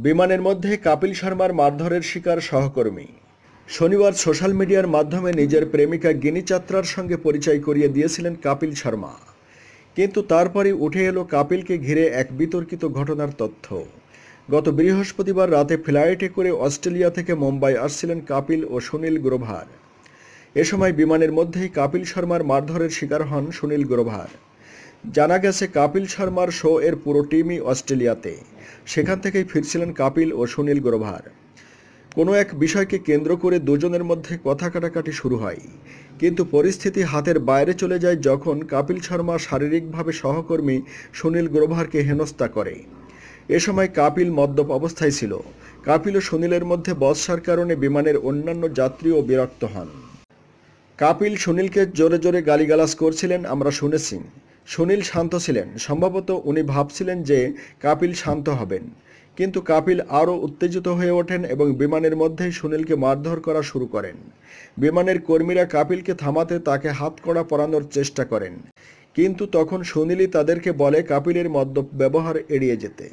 বিমানের মধ্যে কপিল শর্মার মারধরের শিকার সহকর্মী। শনিবার সোশ্যাল মিডিয়ার মাধ্যমে নিজের প্রেমিকা গিনি চাত্রার সঙ্গে পরিচয় করিয়ে দিয়েছিলেন কপিল শর্মা। কিন্তু তারপরই উঠে এলো কপিলকে ঘিরে এক বিতর্কিত ঘটনার তথ্য। গত বৃহস্পতিবার রাতে ফ্লাইটে করে অস্ট্রেলিয়া থেকে মুম্বাই আসছিলেন কপিল ও সুনীল গ্রোভার। এ সময় বিমানের মধ্যেই কপিল শর্মার মারধরের শিকার হন সুনীল গ্রোভার। জানা গেছে কপিল শর্মার শো এর পুরো টিমই অস্ট্রেলিয়াতে। সেখান থেকেই ফিরছিলেন কপিল ও সুনীল গ্রোভার। কোনো এক বিষয়কে কেন্দ্র করে দুজনের মধ্যে কথা কাটাকাটি শুরু হয়, কিন্তু পরিস্থিতি হাতের বাইরে চলে যায় যখন কপিল শর্মা শারীরিকভাবে সহকর্মী সুনীল গ্রোভারকে হেনস্থা করে। এ সময় কপিল মদ্যপ অবস্থায় ছিল। কপিল ও সুনীলের মধ্যে বচসার কারণে বিমানের অন্যান্য যাত্রীও বিরক্ত হন। কপিল সুনীলকে জোরে জোরে গালিগালাজ করছিলেন আমরা শুনেছি। সুনীল শান্ত ছিলেন, সম্ভবত উনি ভাবছিলেন যে কপিল শান্ত হবেন। কিন্তু কপিল আরও উত্তেজিত হয়ে ওঠেন এবং বিমানের মধ্যেই সুনীলকে মারধর করা শুরু করেন। বিমানের কর্মীরা কপিলকে থামাতে তাকে হাতকড়া পরানোর চেষ্টা করেন, কিন্তু তখন সুনীলই তাদেরকে বলে কপিলের মদ্যপ ব্যবহার এড়িয়ে যেতে।